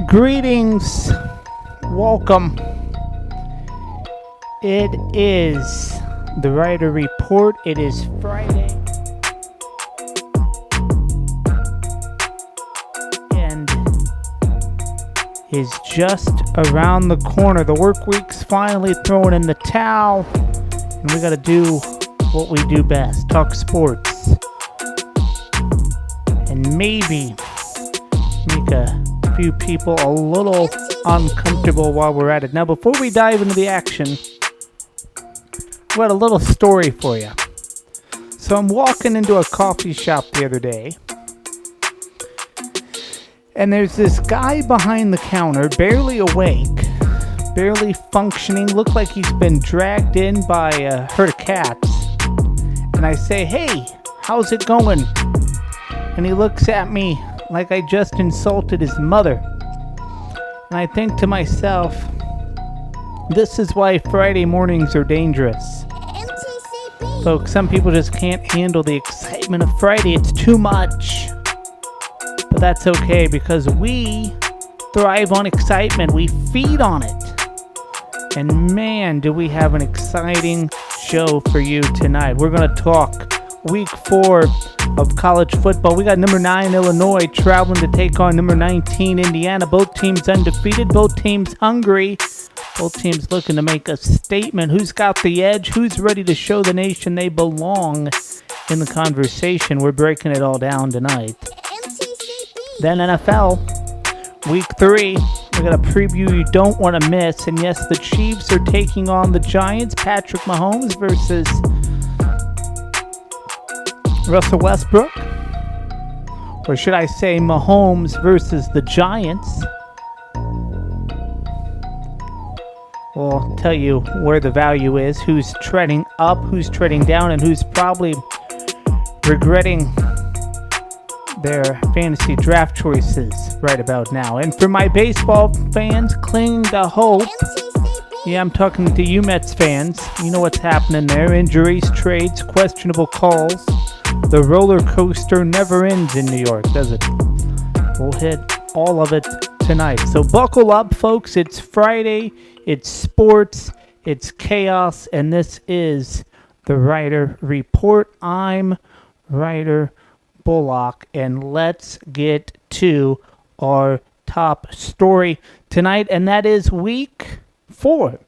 Greetings. Welcome. It is the Ryder Report. It is Friday. And is just around the corner. The work week's finally throwing in the towel. And we got to do what we do best. Talk sports. And maybe make a few people a little uncomfortable while we're at it. Now, before we dive into the action, we got a little story for you. So I'm walking into a coffee shop the other day, and there's this guy behind the counter, barely awake, barely functioning, looked like he's been dragged in by a herd of cats. And I say, "Hey, how's it going?" And he looks at me like I just insulted his mother. And I think to myself, this is why Friday mornings are dangerous. Folks, some people just can't handle the excitement of Friday. It's too much. But that's okay, because we thrive on excitement. We feed on it. And man, do we have an exciting show for you tonight. We're going to talk week 4 of college football. We got number 9 Illinois traveling to take on number 19 Indiana. Both teams undefeated, both teams hungry, both teams looking to make a statement. Who's got the edge? Who's ready to show the nation they belong in the conversation? We're breaking it all down tonight. Then NFL, week 3. We got a preview you don't want to miss. And yes, the Chiefs are taking on the Giants. Patrick Mahomes versus Russell Westbrook, or should I say Mahomes versus the Giants. We'll tell you where the value is, who's treading up, who's treading down, and who's probably regretting their fantasy draft choices right about now. And for my baseball fans, cling to hope. Yeah, I'm talking to you Mets fans. You know what's happening there. Injuries, trades, questionable calls. The roller coaster never ends in New York, does it? We'll hit all of it tonight. So buckle up, folks. It's Friday. It's sports. It's chaos. And this is the Ryder Report. I'm Ryder Bullock. And let's get to our top story tonight. And that is week 4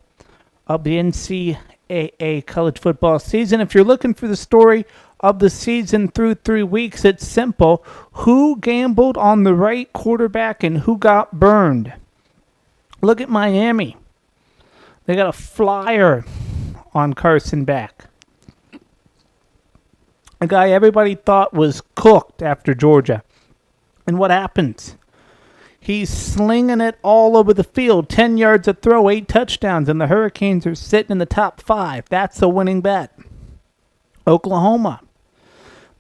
of the NCAA college football season. If you're looking for the story of the season through 3 weeks, it's simple. Who gambled on the right quarterback and who got burned? Look at Miami. They got a flyer on Carson Beck. A guy everybody thought was cooked after Georgia. And what happens? He's slinging it all over the field. 10 yards a throw, 8 touchdowns, and the Hurricanes are sitting in the top 5. That's a winning bet. Oklahoma.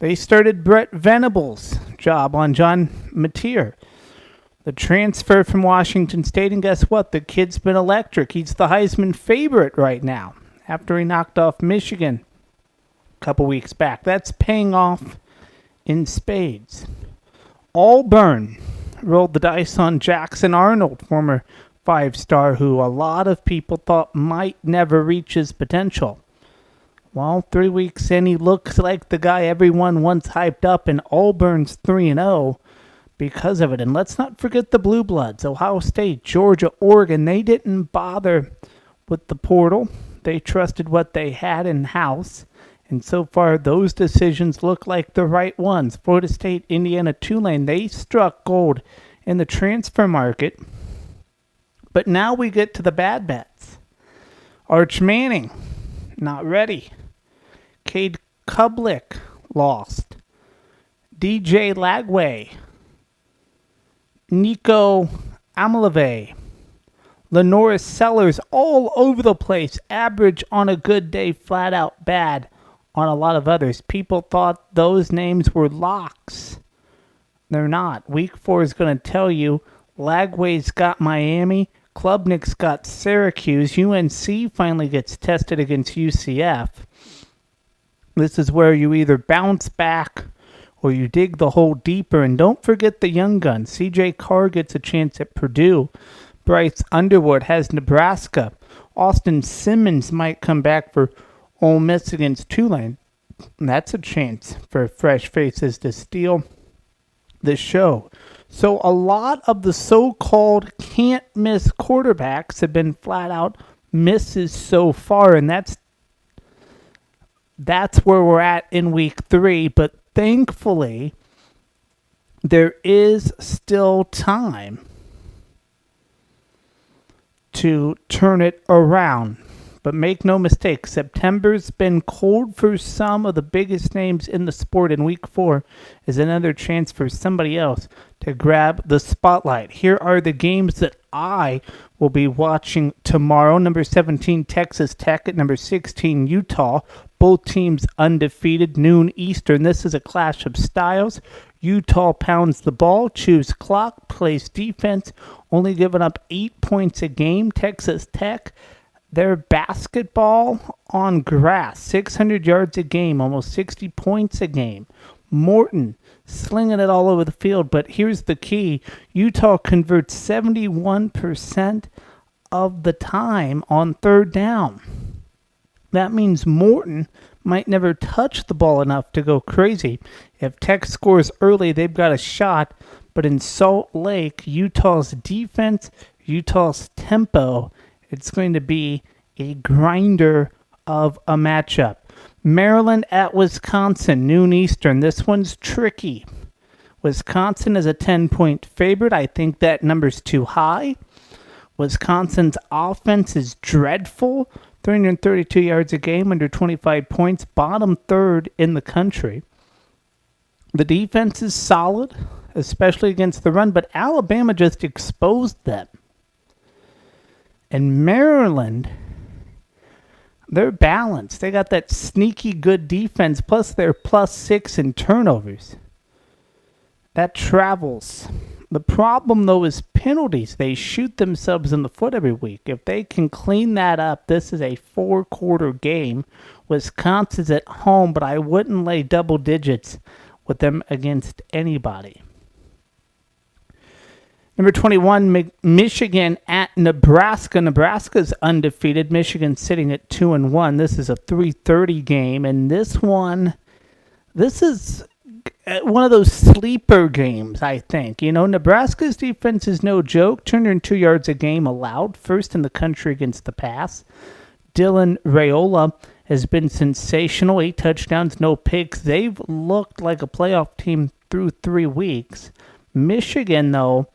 They started Brett Venables' job on John Mateer, the transfer from Washington State. And guess what? The kid's been electric. He's the Heisman favorite right now after he knocked off Michigan a couple weeks back. That's paying off in spades. Auburn rolled the dice on Jackson Arnold, former 5-star, who a lot of people thought might never reach his potential. Well, 3 weeks in, he looks like the guy everyone once hyped up, and Auburn's 3-0 because of it. And let's not forget the Blue Bloods, Ohio State, Georgia, Oregon. They didn't bother with the portal. They trusted what they had in-house. And so far, those decisions look like the right ones. Florida State, Indiana, Tulane, they struck gold in the transfer market. But now we get to the bad bets. Arch Manning, not ready. Cade Kublik lost. DJ Lagway. Nico Amalave. Lenoris Sellers, all over the place. Average on a good day, flat out bad on a lot of others. People thought those names were locks. They're not. Week 4 is going to tell you Lagway's got Miami. Klubnik's got Syracuse. UNC finally gets tested against UCF. This is where you either bounce back or you dig the hole deeper. And don't forget the young guns. C.J. Carr gets a chance at Purdue. Bryce Underwood has Nebraska. Austin Simmons might come back for Ole Miss against Tulane. And that's a chance for fresh faces to steal the show. So a lot of the so-called can't-miss quarterbacks have been flat-out misses so far, and that's where we're at in week 3. But thankfully, there is still time to turn it around. But make no mistake, September's been cold for some of the biggest names in the sport, and week 4 is another chance for somebody else to grab the spotlight. Here are the games that I will be watching tomorrow. Number 17, Texas Tech at number 16, Utah. Both teams undefeated, noon Eastern. This is a clash of styles. Utah pounds the ball, chews clock, plays defense, only giving up 8 points a game. Texas Tech, their basketball on grass, 600 yards a game, almost 60 points a game. Morton slinging it all over the field, but here's the key. Utah converts 71% of the time on third down. That means Morton might never touch the ball enough to go crazy. If Tech scores early, they've got a shot, but in Salt Lake, Utah's defense, Utah's tempo, it's going to be a grinder of a matchup. Maryland at Wisconsin, noon Eastern. This one's tricky. Wisconsin is a 10-point favorite. I think that number's too high. Wisconsin's offense is dreadful. 332 yards a game, under 25 points, bottom third in the country. The defense is solid, especially against the run, but Alabama just exposed them. And Maryland, they're balanced. They got that sneaky good defense, plus they're +6 in turnovers. That travels. The problem, though, is penalties. They shoot themselves in the foot every week. If they can clean that up, this is a 4-quarter game. Wisconsin's at home, but I wouldn't lay double digits with them against anybody. Number 21, Michigan at Nebraska. Nebraska's undefeated. Michigan sitting at 2-1. This is a 3:30 game, and this is one of those sleeper games, I think. You know, Nebraska's defense is no joke. 202 yards a game allowed, first in the country against the pass. Dylan Raiola has been sensational. 8 touchdowns, no picks. They've looked like a playoff team through 3 weeks. Michigan, though,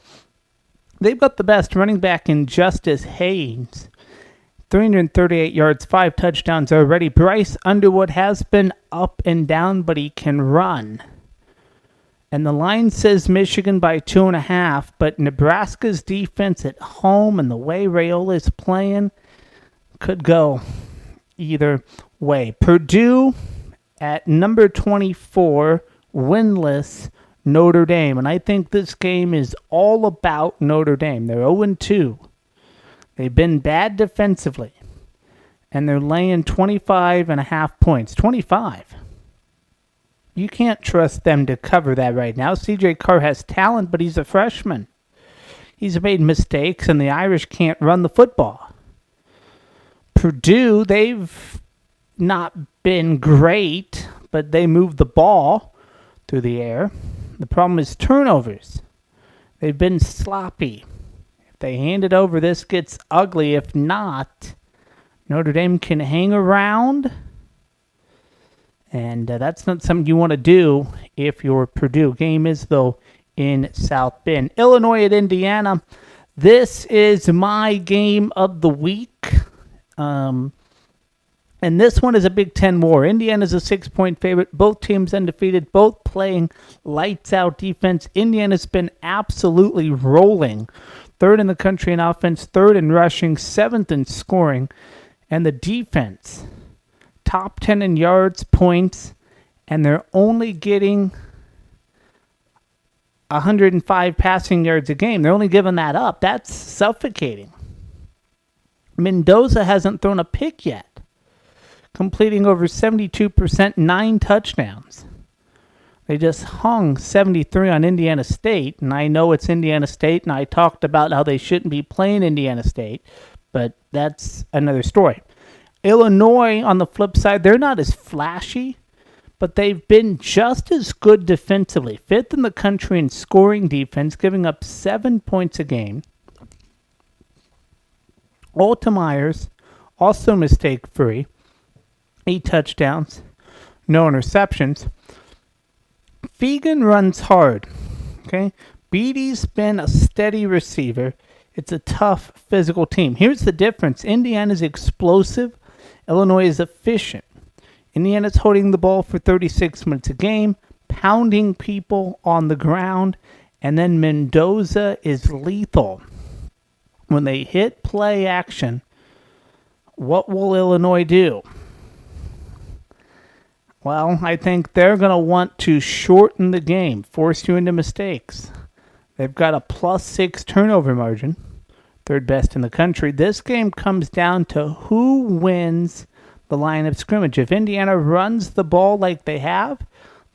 they've got the best running back in Justice Haynes. 338 yards, 5 touchdowns already. Bryce Underwood has been up and down, but he can run. And the line says Michigan by 2.5, but Nebraska's defense at home and the way Raiola is playing could go either way. Purdue at number 24, winless Notre Dame. And I think this game is all about Notre Dame. They're 0-2. They've been bad defensively. And they're laying 25.5 points. 25. You can't trust them to cover that right now. C.J. Carr has talent, but he's a freshman. He's made mistakes, and the Irish can't run the football. Purdue, they've not been great, but they move the ball through the air. The problem is turnovers. They've been sloppy. If they hand it over, this gets ugly. If not, Notre Dame can hang around. And that's not something you want to do if you're Purdue. Game is, though, in South Bend. Illinois at Indiana. This is my game of the week. And this one is a Big Ten war. Indiana's a 6-point favorite. Both teams undefeated. Both playing lights-out defense. Indiana's been absolutely rolling. 3rd in the country in offense. 3rd in rushing. 7th in scoring. And the defense, top 10 in yards, points, and they're only getting 105 passing yards a game. They're only giving that up. That's suffocating. Mendoza hasn't thrown a pick yet, completing over 72%, 9 touchdowns. They just hung 73 on Indiana State, and I know it's Indiana State, and I talked about how they shouldn't be playing Indiana State, but that's another story. Illinois, on the flip side, they're not as flashy, but they've been just as good defensively. 5th in the country in scoring defense, giving up 7 points a game. Altemeyers, also mistake-free, 8 touchdowns, no interceptions. Fegan runs hard, okay? Beatty's been a steady receiver. It's a tough physical team. Here's the difference. Indiana's explosive. Illinois is efficient. Indiana's holding the ball for 36 minutes a game, pounding people on the ground, and then Mendoza is lethal. When they hit play action, what will Illinois do? Well, I think they're going to want to shorten the game, force you into mistakes. They've got a +6 turnover margin, 3rd best in the country. This game comes down to who wins the line of scrimmage. If Indiana runs the ball like they have,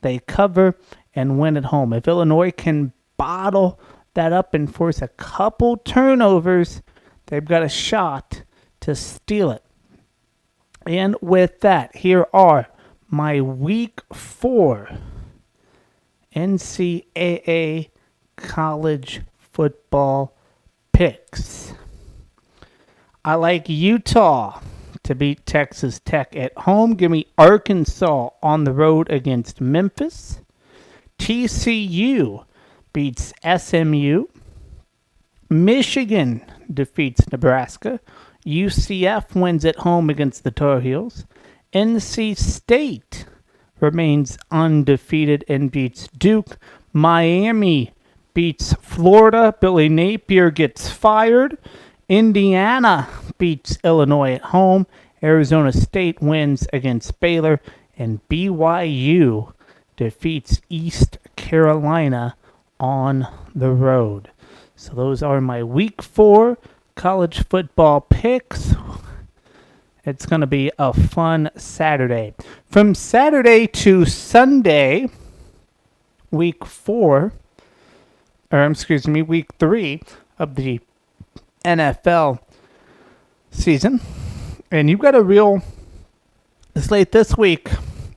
they cover and win at home. If Illinois can bottle that up and force a couple turnovers, they've got a shot to steal it. And with that, here are my Week 4 NCAA college football picks. I like Utah to beat Texas Tech at home. Give me Arkansas on the road against Memphis. TCU beats SMU. Michigan defeats Nebraska. UCF wins at home against the Tar Heels. NC State remains undefeated and beats Duke. Miami beats Florida. Billy Napier gets fired. Indiana beats Illinois at home. Arizona State wins against Baylor. And BYU defeats East Carolina on the road. So those are my Week 4 college football picks. It's going to be a fun Saturday. From Saturday to Sunday, Week 3 of the NFL season. And you've got a real slate this week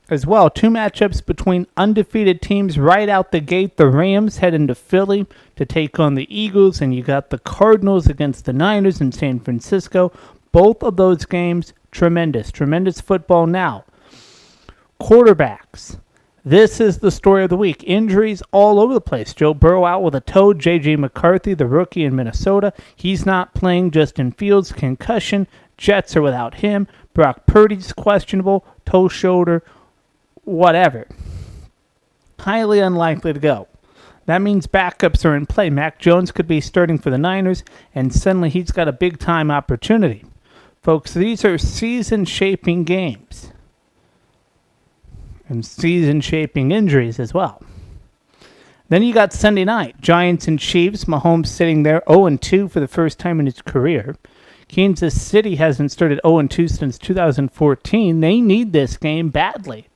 as well. 2 matchups between undefeated teams right out the gate. The Rams head into Philly to take on the Eagles, and you got the Cardinals against the Niners in San Francisco. Both of those games, tremendous football. Now, quarterbacks. This is the story of the week. Injuries all over the place. Joe Burrow out with a toe. J.J. McCarthy, the rookie in Minnesota, he's not playing. Justin Fields, concussion. Jets are without him. Brock Purdy's questionable. Toe, shoulder, whatever. Highly unlikely to go. That means backups are in play. Mac Jones could be starting for the Niners, and suddenly he's got a big-time opportunity. Folks, these are season-shaping games. And season-shaping injuries as well. Then you got Sunday night. Giants and Chiefs. Mahomes sitting there 0-2 for the first time in his career. Kansas City hasn't started 0-2 since 2014. They need this game badly.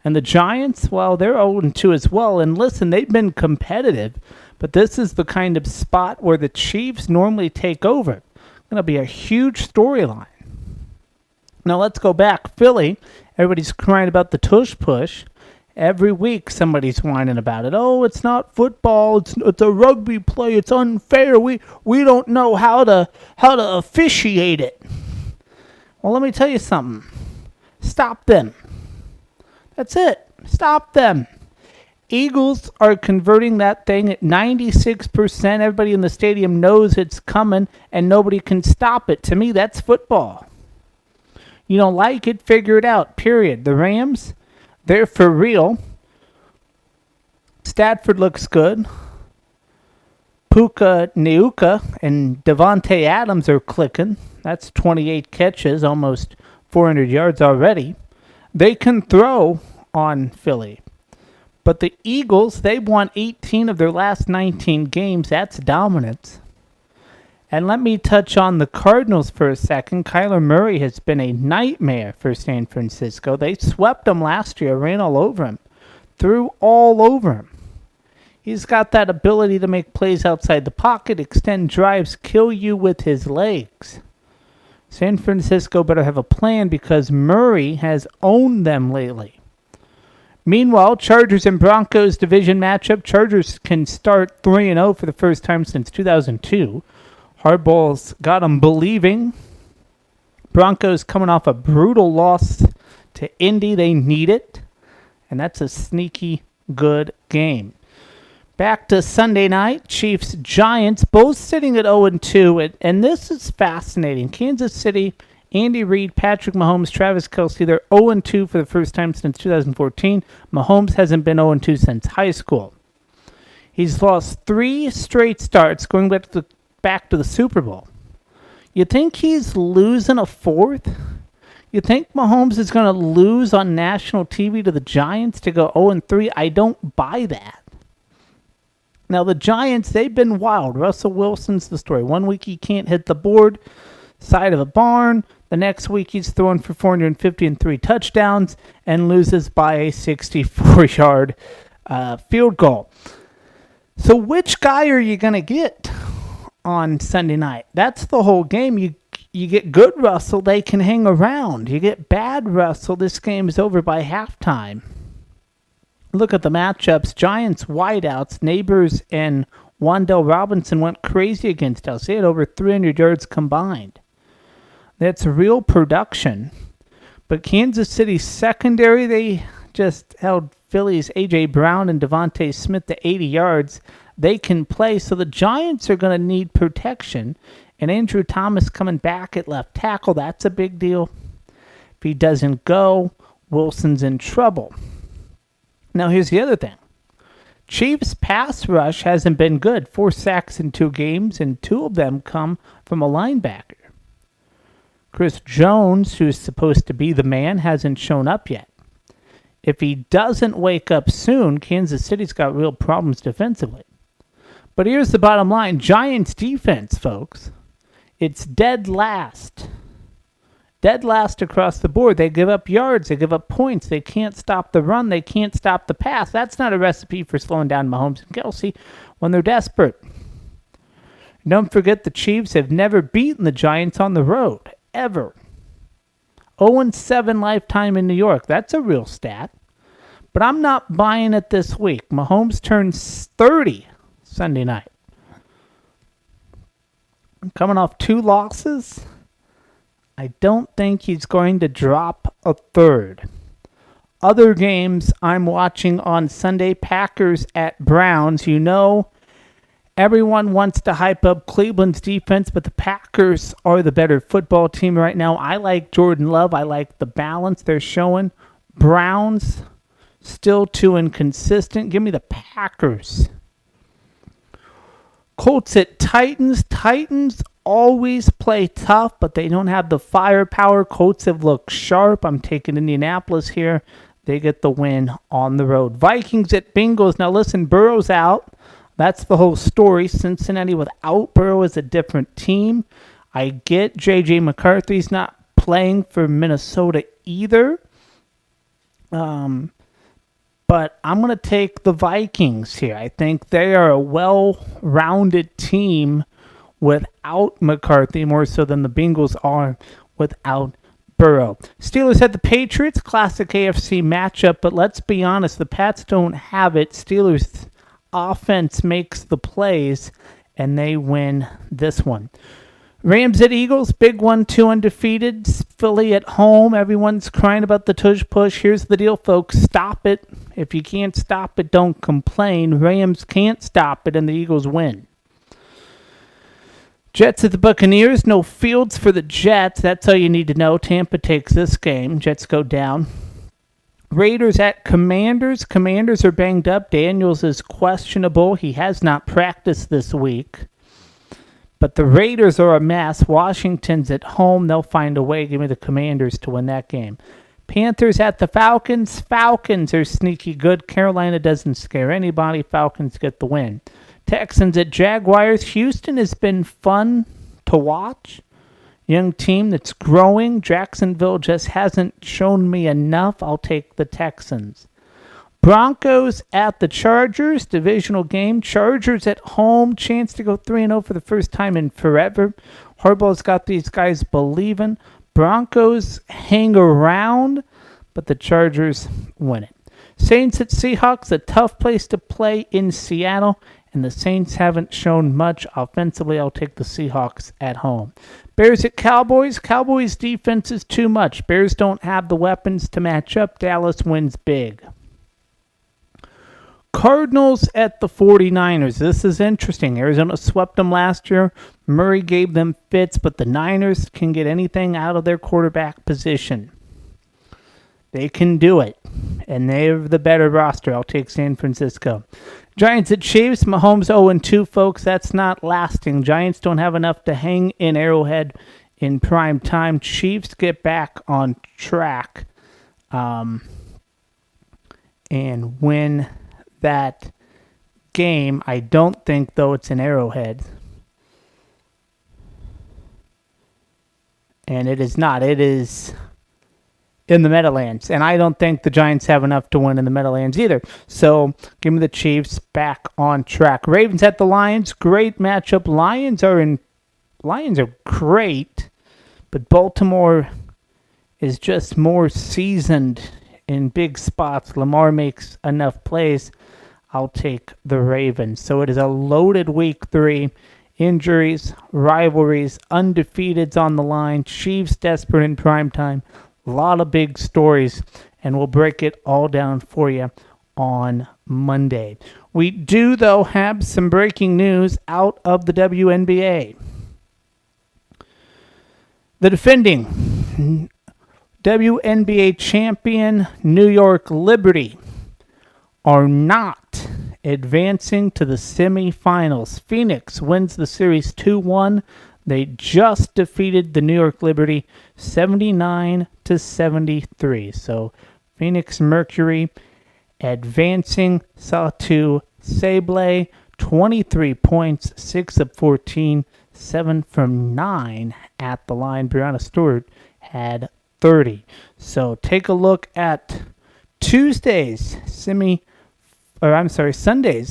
And the Giants, well, they're 0-2 as well. And listen, they've been competitive, but this is the kind of spot where the Chiefs normally take over. Going to be a huge storyline. Now let's go back. Philly, everybody's crying about the tush push. Every week somebody's whining about it. Oh, it's not football. It's a rugby play. It's unfair. We don't know how to officiate it. Well, let me tell you something. Stop them. That's it. Stop them. Eagles are converting that thing at 96%. Everybody in the stadium knows it's coming, and nobody can stop it. To me, that's football. You don't like it, figure it out, period. The Rams, they're for real. Stafford looks good. Puka Nacua and Devontae Adams are clicking. That's 28 catches, almost 400 yards already. They can throw on Philly. But the Eagles, they've won 18 of their last 19 games. That's dominance. And let me touch on the Cardinals for a second. Kyler Murray has been a nightmare for San Francisco. They swept them last year, ran all over him. threw all over him. He's got that ability to make plays outside the pocket, extend drives, kill you with his legs. San Francisco better have a plan because Murray has owned them lately. Meanwhile, Chargers and Broncos division matchup. Chargers can start 3-0 for the first time since 2002. Hardball's got them believing. Broncos coming off a brutal loss to Indy. They need it. And that's a sneaky good game. Back to Sunday night, Chiefs-Giants, both sitting at 0-2. And this is fascinating. Kansas City, Andy Reid, Patrick Mahomes, Travis Kelce, they're 0-2 for the first time since 2014. Mahomes hasn't been 0-2 since high school. He's lost 3 straight starts going back to the Super Bowl. You think he's losing a 4th? You think Mahomes is going to lose on national TV to the Giants to go 0-3? I don't buy that. Now, the Giants, they've been wild. Russell Wilson's the story. 1 week he can't hit the board side of a barn. The next week he's throwing for 450 and 3 touchdowns and loses by a 64-yard field goal. So which guy are you going to get on Sunday night? That's the whole game. You get good Russell, they can hang around. You get bad Russell, this game is over by halftime. Look at the matchups. Giants wideouts, Neighbors and Wan'Dale Robinson went crazy against us. They had over 300 yards combined. That's real production. But Kansas City's secondary, they just held Philly's A.J. Brown and Devontae Smith to 80 yards. They can play, so the Giants are going to need protection. And Andrew Thomas coming back at left tackle, that's a big deal. If he doesn't go, Wilson's in trouble. Now, here's the other thing. Chiefs' pass rush hasn't been good. 4 sacks in 2 games, and 2 of them come from a linebacker. Chris Jones, who's supposed to be the man, hasn't shown up yet. If he doesn't wake up soon, Kansas City's got real problems defensively. But here's the bottom line. Giants' defense, folks, it's dead last. Dead last across the board. They give up yards. They give up points. They can't stop the run. They can't stop the pass. That's not a recipe for slowing down Mahomes and Kelce when they're desperate. Don't forget the Chiefs have never beaten the Giants on the road, ever. 0-7 lifetime in New York. That's a real stat. But I'm not buying it this week. Mahomes turns 30 Sunday night. Coming off 2 losses, I don't think he's going to drop a 3rd. Other games I'm watching on Sunday, Packers at Browns. You know, everyone wants to hype up Cleveland's defense, but the Packers are the better football team right now. I like Jordan Love. I like the balance they're showing. Browns, still too inconsistent. Give me the Packers. Colts at Titans. Titans always play tough, but they don't have the firepower. Colts have looked sharp. I'm taking Indianapolis here. They get the win on the road. Vikings at Bengals. Now listen, Burrow's out. That's the whole story. Cincinnati without Burrow is a different team. I get J.J. McCarthy's not playing for Minnesota either. But I'm going to take the Vikings here. I think they are a well-rounded team without McCarthy, more so than the Bengals are without Burrow. Steelers at the Patriots, classic AFC matchup, but let's be honest, the Pats don't have it. Steelers offense makes the plays, and they win this one. Rams at Eagles, big one, 2 undefeated. Philly at home, everyone's crying about the tush push. Here's the deal, folks. Stop it. If you can't stop it, don't complain. Rams can't stop it, and the Eagles win. Jets at the Buccaneers, no Fields for the Jets. That's all you need to know. Tampa takes this game. Jets go down. Raiders at Commanders. Commanders are banged up. Daniels is questionable. He has not practiced this week. But the Raiders are a mess. Washington's at home. They'll find a way. Give me the Commanders to win that game. Panthers at the Falcons. Falcons are sneaky good. Carolina doesn't scare anybody. Falcons get the win. Texans at Jaguars. Houston has been fun to watch. Young team that's growing. Jacksonville just hasn't shown me enough. I'll take the Texans. Broncos at the Chargers, divisional game. Chargers at home, chance to go 3-0 for the first time in forever. Harbaugh's got these guys believing. Broncos hang around, but the Chargers win it. Saints at Seahawks, a tough place to play in Seattle, and the Saints haven't shown much offensively. I'll take the Seahawks at home. Bears at Cowboys. Cowboys' defense is too much. Bears don't have the weapons to match up. Dallas wins big. Cardinals at the 49ers. This is interesting. Arizona swept them last year. Murray gave them fits, but the Niners can get anything out of their quarterback position. They can do it, and they have the better roster. I'll take San Francisco. Giants at Chiefs. Mahomes 0-2, folks. That's not lasting. Giants don't have enough to hang in Arrowhead in prime time. Chiefs get back on track and win that game. I don't think, though, it's an Arrowhead. And it is not. It is in the Meadowlands. And I don't think the Giants have enough to win in the Meadowlands either. So give me the Chiefs back on track. Ravens at the Lions. Great matchup. Lions are great, but Baltimore is just more seasoned in big spots. Lamar makes enough plays. I'll take the Ravens. So it is a loaded week 3. Injuries, rivalries, undefeateds on the line. Chiefs desperate in primetime. A lot of big stories, and we'll break it all down for you on Monday. We do, though, have some breaking news out of the WNBA. The defending WNBA champion New York Liberty are not advancing to the semifinals. Phoenix wins the series 2-1. They just defeated the New York Liberty 79-73. So Phoenix Mercury advancing. Satu Sablé, 23 points, 6 of 14, 7 from 9 at the line. Brianna Stewart had 30. So take a look at Sunday's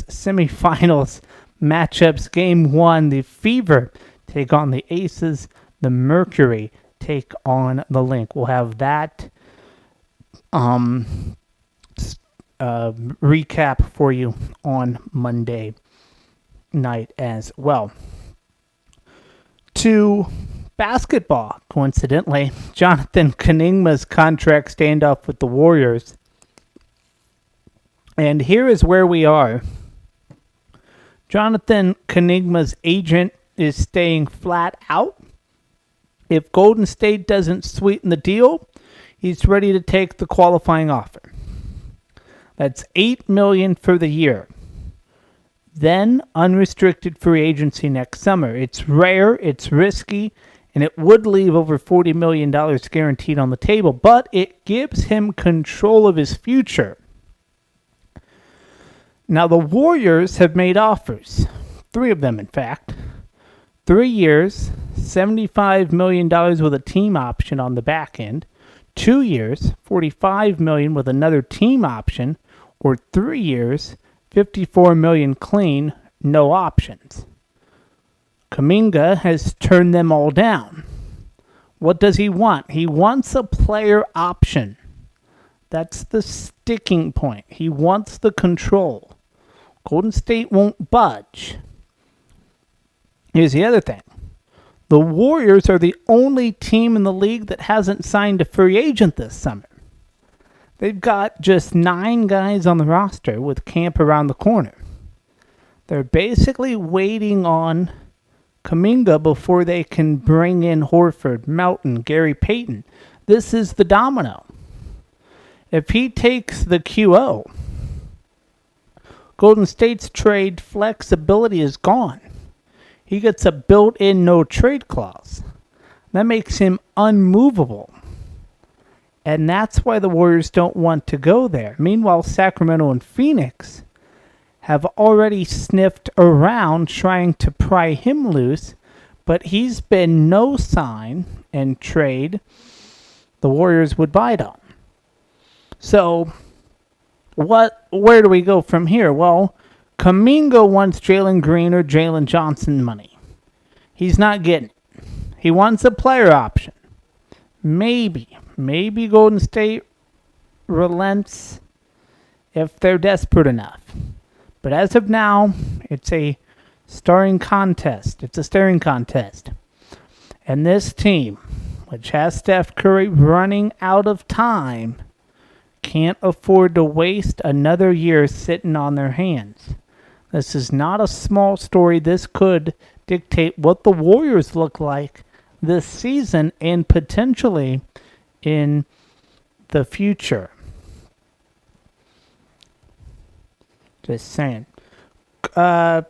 semifinals matchups. Game 1, the Fever take on the Aces. The Mercury take on the Link. We'll have that recap for you on Monday night as well. To basketball, coincidentally, Jonathan Kanigma's contract standoff with the Warriors. And here is where we are. Jonathan Kanigma's agent is staying flat out. If Golden State doesn't sweeten the deal, he's ready to take the qualifying offer. That's $8 million for the year. Then unrestricted free agency next summer. It's rare, it's risky, and it would leave over $40 million guaranteed on the table, but it gives him control of his future. Now, the Warriors have made offers. 3 of them, in fact. 3 years, $75 million with a team option on the back end. 2 years, $45 million with another team option. Or 3 years, $54 million clean, no options. Kuminga has turned them all down. What does he want? He wants a player option. That's the sticking point. He wants the control. Golden State won't budge. Here's the other thing. The Warriors are the only team in the league that hasn't signed a free agent this summer. They've got just 9 guys on the roster with camp around the corner. They're basically waiting on Kuminga before they can bring in Horford, Melton, Gary Payton. This is the domino. If he takes the QO, Golden State's trade flexibility is gone. He gets a built-in no-trade clause. That makes him unmovable. And that's why the Warriors don't want to go there. Meanwhile, Sacramento and Phoenix have already sniffed around trying to pry him loose, but he's been no sign and trade the Warriors would bite on. So Where do we go from here? Well, Kaminga wants Jalen Green or Jalen Johnson money. He's not getting it. He wants a player option. Maybe Golden State relents if they're desperate enough. But as of now, it's a staring contest. It's a staring contest. And this team, which has Steph Curry running out of time, can't afford to waste another year sitting on their hands. This is not a small story. This could dictate what the Warriors look like this season and potentially in the future. Just saying. From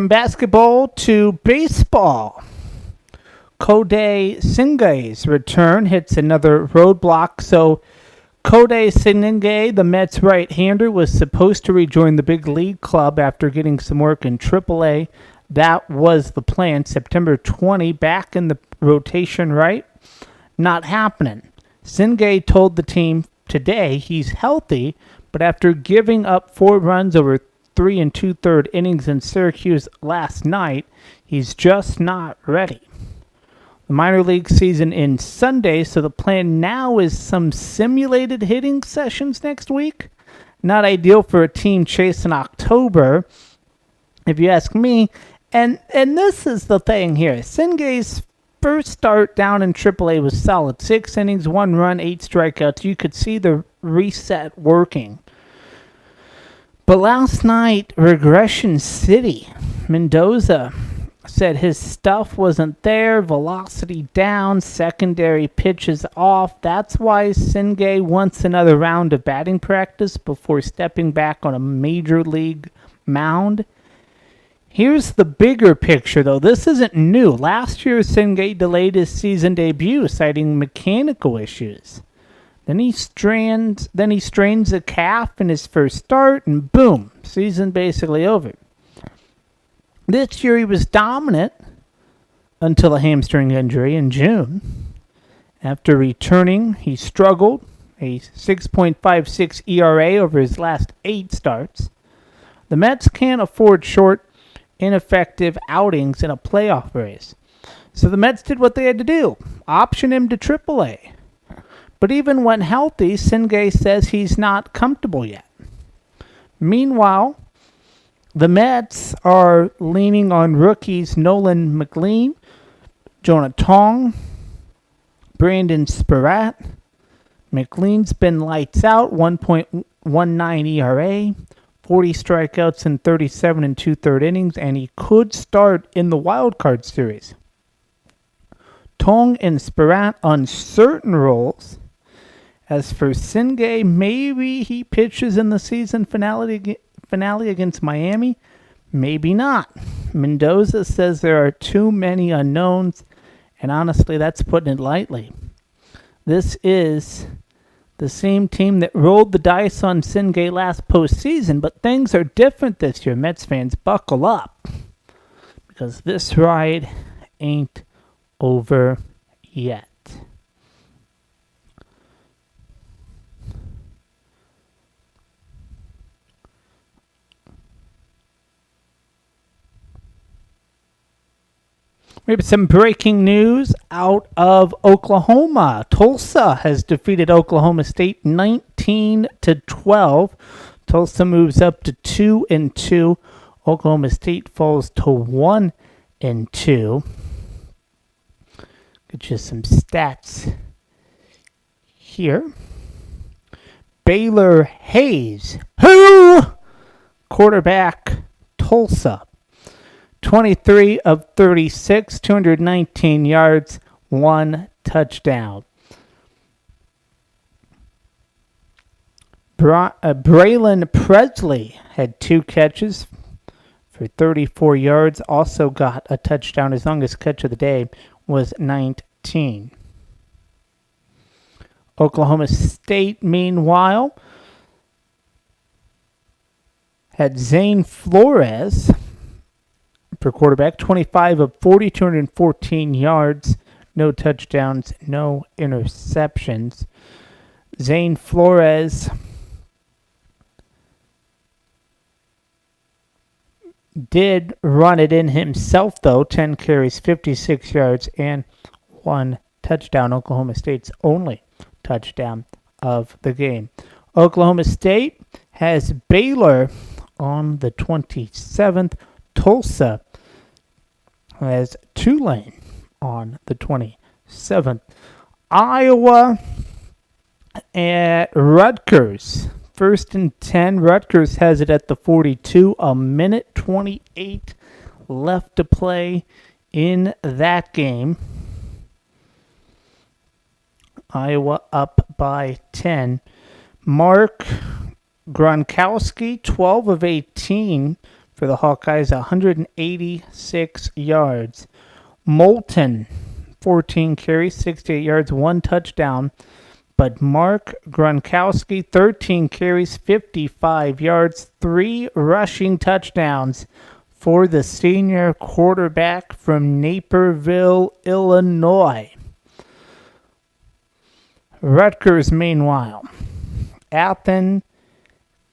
basketball to baseball, Kodai Senga's return hits another roadblock. So Kodai Senga, the Mets right-hander, was supposed to rejoin the big league club after getting some work in AAA. That was the plan. September 20, back in the rotation, right? Not happening. Senga told the team today he's healthy, but after giving up 4 runs over 3 2/3 innings in Syracuse last night, he's just not ready. The minor league season ends Sunday, so the plan now is some simulated hitting sessions next week. Not ideal for a team chasing October, if you ask me. And this is the thing here. Senga's first start down in AAA was solid. 6 innings, 1 run, 8 strikeouts. You could see the reset working. But last night, Regression City, Mendoza said his stuff wasn't there, velocity down, secondary pitches off. That's why Senga wants another round of batting practice before stepping back on a major league mound. Here's the bigger picture, though. This isn't new. Last year, Senga delayed his season debut, citing mechanical issues. Then he strains a calf in his first start, and boom, season basically over. This year he was dominant until a hamstring injury in June. After returning, he struggled, a 6.56 ERA over his last 8 starts. The Mets can't afford short, ineffective outings in a playoff race. So the Mets did what they had to do, option him to AAA. But even when healthy, Senga says he's not comfortable yet. Meanwhile, the Mets are leaning on rookies Nolan McLean, Jonah Tong, Brandon Spiratt. McLean's been lights out, 1.19 ERA, 40 strikeouts in 37 2/3 innings, and he could start in the wild card series. Tong and Spiratt uncertain roles. As for Senga, maybe he pitches in the season finale against Miami. Maybe not. Mendoza says there are too many unknowns, and honestly, that's putting it lightly. This is the same team that rolled the dice on Senga last postseason, but things are different this year. Mets fans, buckle up, because this ride ain't over yet. We have some breaking news out of Oklahoma. Tulsa has defeated Oklahoma State 19-12. Tulsa moves up to 2-2. Oklahoma State falls to 1-2. Get you some stats here. Baylor Hayes, quarterback, Tulsa. 23 of 36, 219 yards, 1 touchdown. Braylon Presley had 2 catches for 34 yards, also got a touchdown. His longest catch of the day was 19. Oklahoma State, meanwhile, had Zane Flores for quarterback, 25 of 40, 214 yards, no touchdowns, no interceptions. Zane Flores did run it in himself, though. 10 carries, 56 yards, and 1 touchdown. Oklahoma State's only touchdown of the game. Oklahoma State has Baylor on the 27th. Tulsa has Tulane on the 27th. Iowa at Rutgers. 1st and 10. Rutgers has it at the 42. A minute 28 left to play in that game. Iowa up by 10. Mark Gronkowski, 12 of 18 for the Hawkeyes, 186 yards. Moulton, 14 carries, 68 yards, 1 touchdown. But Mark Gronkowski, 13 carries, 55 yards, 3 rushing touchdowns for the senior quarterback from Naperville, Illinois. Rutgers, meanwhile, Athen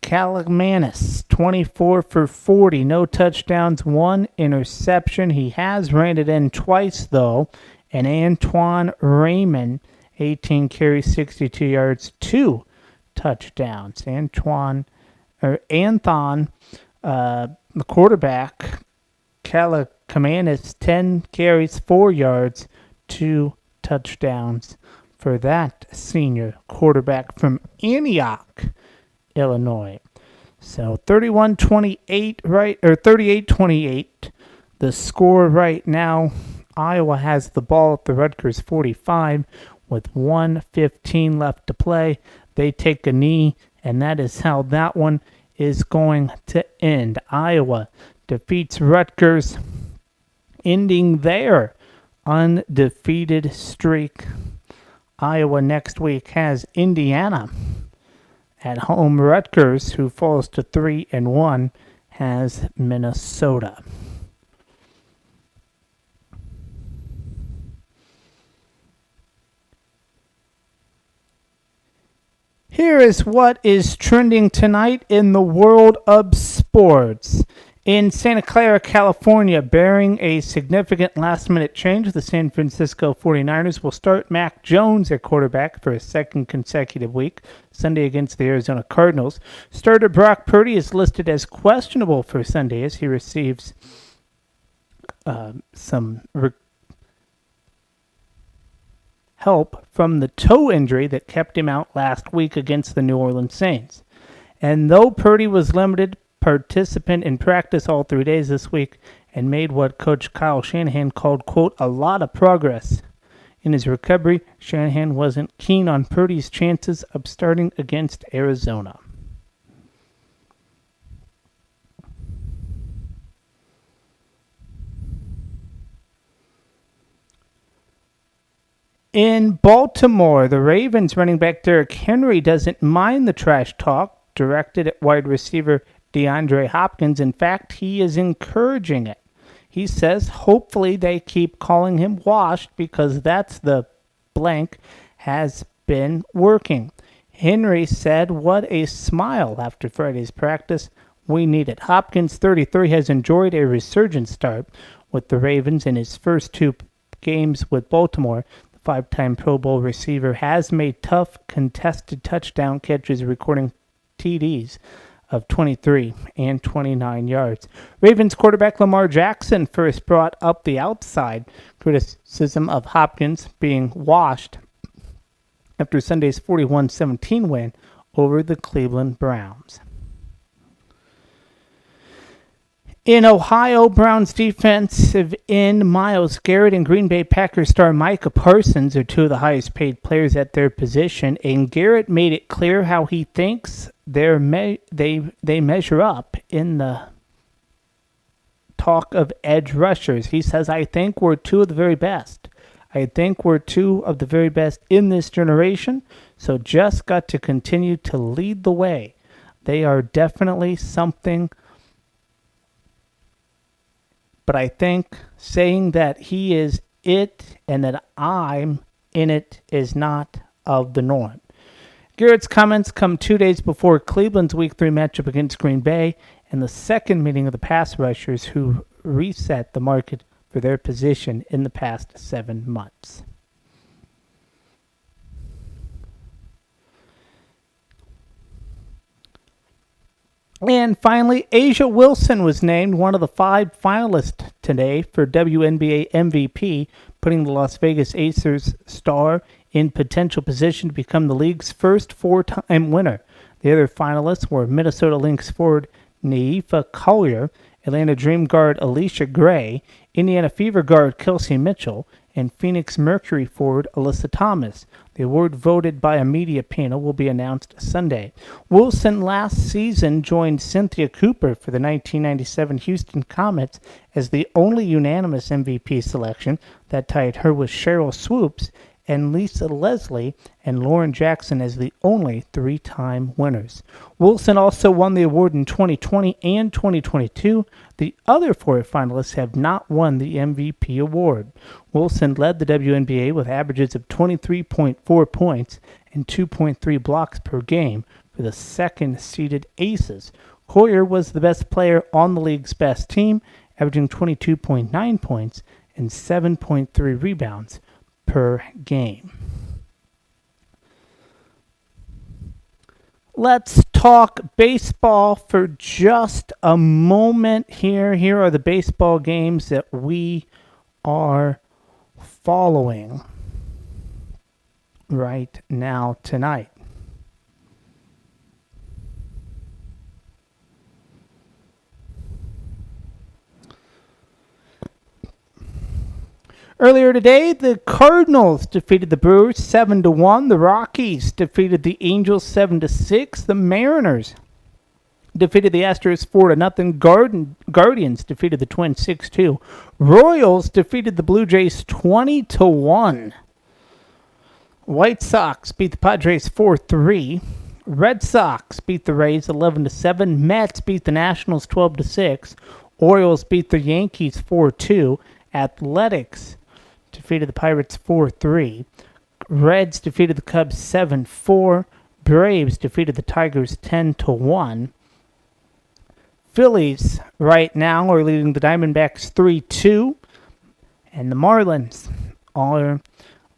Kalimanis, 24 for 40, no touchdowns, 1 interception. He has ran it in twice, though. And Antoine Raymond, 18 carries, 62 yards, 2 touchdowns. Anthon, the quarterback, Kalimanis, 10 carries, 4 yards, 2 touchdowns for that senior quarterback from Antioch, Illinois. So 31-28, right, or 38-28. The score right now, Iowa has the ball at the Rutgers 45 with 1:15 left to play. They take a knee, and that is how that one is going to end. Iowa defeats Rutgers, ending their undefeated streak. Iowa next week has Indiana at home. Rutgers, who falls to 3-1, has Minnesota. Here is what is trending tonight in the world of sports. In Santa Clara, California, bearing a significant last-minute change, the San Francisco 49ers will start Mac Jones at quarterback for a second consecutive week, Sunday against the Arizona Cardinals. Starter Brock Purdy is listed as questionable for Sunday as he receives some help from the toe injury that kept him out last week against the New Orleans Saints. And though Purdy was limited participant in practice all 3 days this week and made what Coach Kyle Shanahan called, quote, a lot of progress in his recovery, Shanahan wasn't keen on Purdy's chances of starting against Arizona. In Baltimore, the Ravens running back Derrick Henry doesn't mind the trash talk directed at wide receiver DeAndre Hopkins. In fact, he is encouraging it. He says hopefully they keep calling him washed because that's the blank has been working. Henry said, what a smile after Friday's practice. We need it. Hopkins, 33, has enjoyed a resurgent start with the Ravens in his first 2 games with Baltimore. The 5-time Pro Bowl receiver has made tough, contested touchdown catches, recording TDs of 23 and 29 yards. Ravens quarterback Lamar Jackson first brought up the outside criticism of Hopkins being washed after Sunday's 41-17 win over the Cleveland Browns. In Ohio, Browns defensive end Myles Garrett and Green Bay Packers star Micah Parsons are 2 of the highest paid players at their position, and Garrett made it clear how he thinks they measure up in the talk of edge rushers. He says, I think we're 2 of the very best. I think we're 2 of the very best in this generation, so just got to continue to lead the way. They are definitely something. But I think saying that he is it and that I'm in it is not of the norm. Garrett's comments come 2 days before Cleveland's Week 3 matchup against Green Bay, and the second meeting of the pass rushers who reset the market for their position in the past 7 months. And finally, Asia Wilson was named one of the 5 finalists today for WNBA MVP, putting the Las Vegas Aces star in potential position to become the league's first 4-time winner. The other finalists were Minnesota Lynx forward Naifa Collier, Atlanta Dream guard Alicia Gray, Indiana Fever guard Kelsey Mitchell, and Phoenix Mercury forward Alyssa Thomas. The award, voted by a media panel, will be announced Sunday. Wilson last season joined Cynthia Cooper for the 1997 Houston Comets as the only unanimous MVP selection. That tied her with Cheryl Swoops and Lisa Leslie and Lauren Jackson as the only 3-time winners. Wilson also won the award in 2020 and 2022. The other 4 finalists have not won the MVP award. Wilson led the WNBA with averages of 23.4 points and 2.3 blocks per game for the second-seeded Aces. Collier was the best player on the league's best team, averaging 22.9 points and 7.3 rebounds per game. Let's talk baseball for just a moment here. Here are the baseball games that we are following right now tonight. Earlier today, the Cardinals defeated the Brewers 7-1. The Rockies defeated the Angels 7-6. The Mariners defeated the Astros 4-0. Guardians defeated the Twins 6-2. Royals defeated the Blue Jays 20-1. White Sox beat the Padres 4-3. Red Sox beat the Rays 11-7. Mets beat the Nationals 12-6. Orioles beat the Yankees 4-2. Athletics defeated the Pirates 4-3. Reds defeated the Cubs 7-4. Braves defeated the Tigers 10-1. Phillies right now are leading the Diamondbacks 3-2. And the Marlins are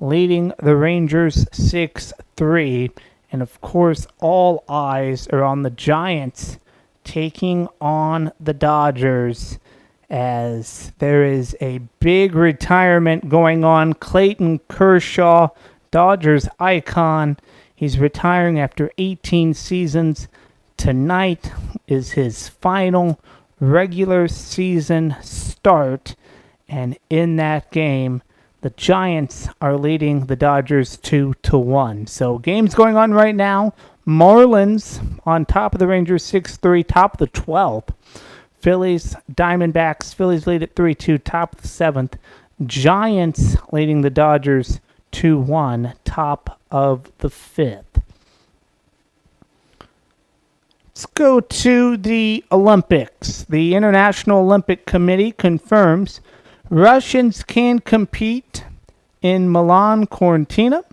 leading the Rangers 6-3. And of course, all eyes are on the Giants taking on the Dodgers, as there is a big retirement going on. Clayton Kershaw, Dodgers icon, he's retiring after 18 seasons. Tonight is his final regular season start, and in that game, the Giants are leading the Dodgers 2-1. So games going on right now. Marlins on top of the Rangers 6-3, top of the 12th. Phillies, Diamondbacks. Phillies lead at 3-2, top of the 7th. Giants leading the Dodgers 2-1, top of the 5th. Let's go to the Olympics. The International Olympic Committee confirms Russians can compete in Milan Cortina.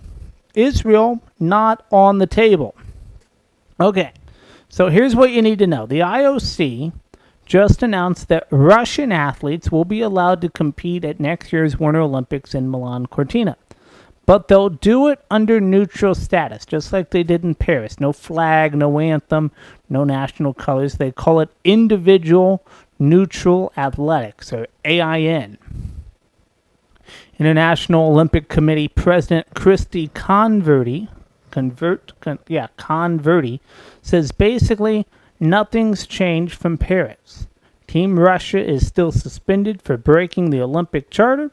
Israel not on the table. Okay, so here's what you need to know. The IOC just announced that Russian athletes will be allowed to compete at next year's Winter Olympics in Milan Cortina. But they'll do it under neutral status, just like they did in Paris. No flag, no anthem, no national colors. They call it Individual Neutral Athletics, or AIN. International Olympic Committee President Christy Converti says basically nothing's changed from Paris. Team Russia is still suspended for breaking the Olympic Charter.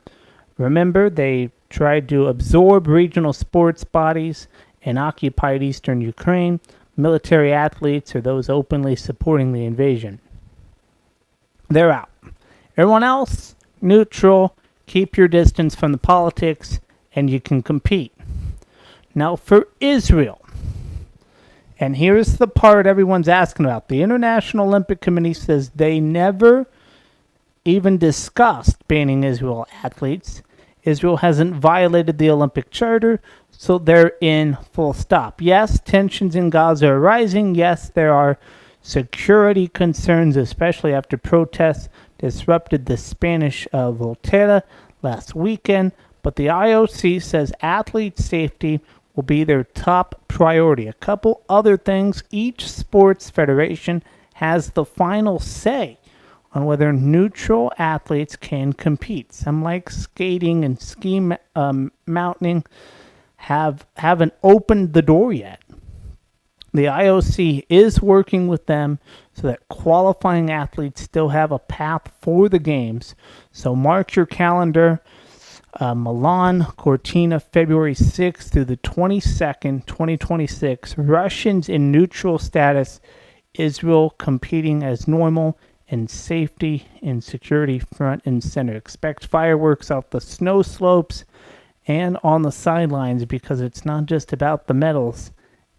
Remember, they tried to absorb regional sports bodies in occupied eastern Ukraine. Military athletes are those openly supporting the invasion. They're out. Everyone else, neutral. Keep your distance from the politics, and you can compete. Now for Israel. And here's the part everyone's asking about. The International Olympic Committee says they never even discussed banning Israel athletes. Israel hasn't violated the Olympic Charter, so they're in full stop. Yes, tensions in Gaza are rising. Yes, there are security concerns, especially after protests disrupted the Spanish Volterra last weekend. But the IOC says athlete safety will be their top priority. A couple other things. Each sports federation has the final say on whether neutral athletes can compete. Some, like skating and ski mountaining, haven't opened the door yet. The IOC is working with them so that qualifying athletes still have a path for the games. So mark your calendar. Milan, Cortina, February 6th through the 22nd, 2026. Russians in neutral status. Israel competing as normal, and safety and security front and center. Expect fireworks off the snow slopes and on the sidelines, because it's not just about the medals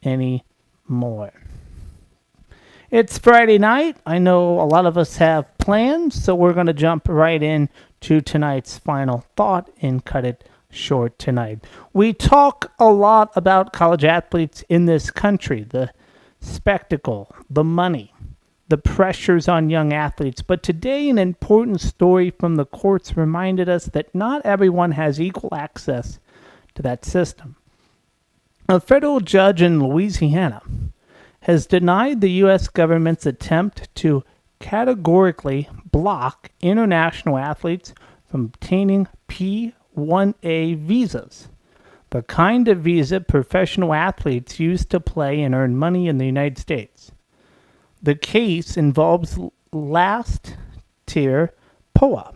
anymore. It's Friday night. I know a lot of us have plans, so we're going to jump right in to tonight's final thought and cut it short tonight. We talk a lot about college athletes in this country, the spectacle, the money, the pressures on young athletes. But today, an important story from the courts reminded us that not everyone has equal access to that system. A federal judge in Louisiana has denied the U.S. government's attempt to categorically block international athletes from obtaining P-1A visas, the kind of visa professional athletes use to play and earn money in the United States. The case involves last-tier Poa,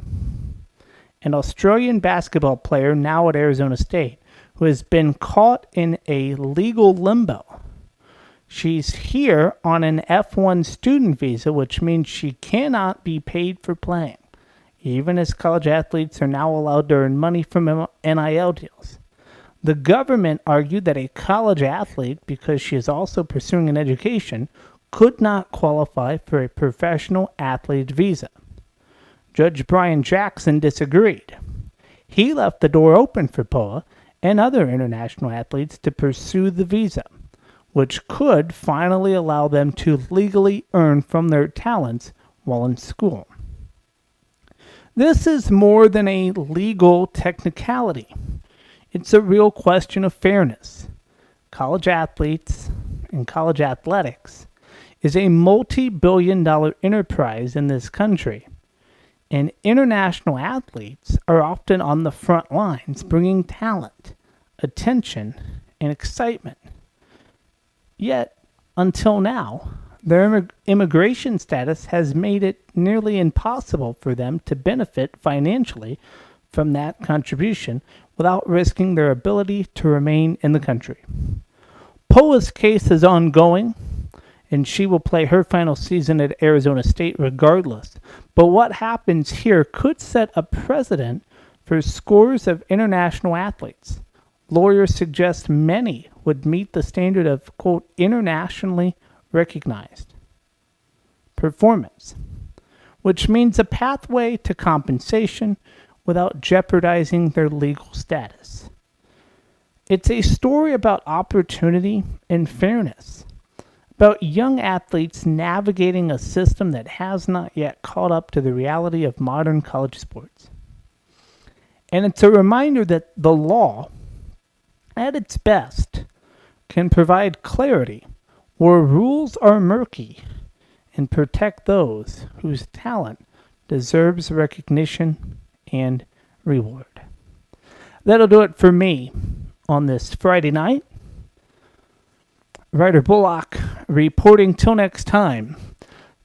an Australian basketball player now at Arizona State, who has been caught in a legal limbo. She's here on an F1 student visa, which means she cannot be paid for playing, even as college athletes are now allowed to earn money from NIL deals. The government argued that a college athlete, because she is also pursuing an education, could not qualify for a professional athlete visa. Judge Brian Jackson disagreed. He left the door open for Poa and other international athletes to pursue the visa, which could finally allow them to legally earn from their talents while in school. This is more than a legal technicality. It's a real question of fairness. College athletes and college athletics is a multi-billion-dollar enterprise in this country, and international athletes are often on the front lines bringing talent, attention, and excitement. Yet, until now, their immigration status has made it nearly impossible for them to benefit financially from that contribution without risking their ability to remain in the country. Poa's case is ongoing, and she will play her final season at Arizona State regardless. But what happens here could set a precedent for scores of international athletes. Lawyers suggest many would meet the standard of, quote, internationally recognized performance, which means a pathway to compensation without jeopardizing their legal status. It's a story about opportunity and fairness, about young athletes navigating a system that has not yet caught up to the reality of modern college sports. And it's a reminder that the law, at its best, can provide clarity where rules are murky and protect those whose talent deserves recognition and reward. That'll do it for me on this Friday night. Ryder Bullock reporting till next time.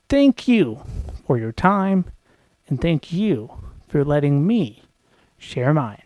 Thank you for your time, and thank you for letting me share mine.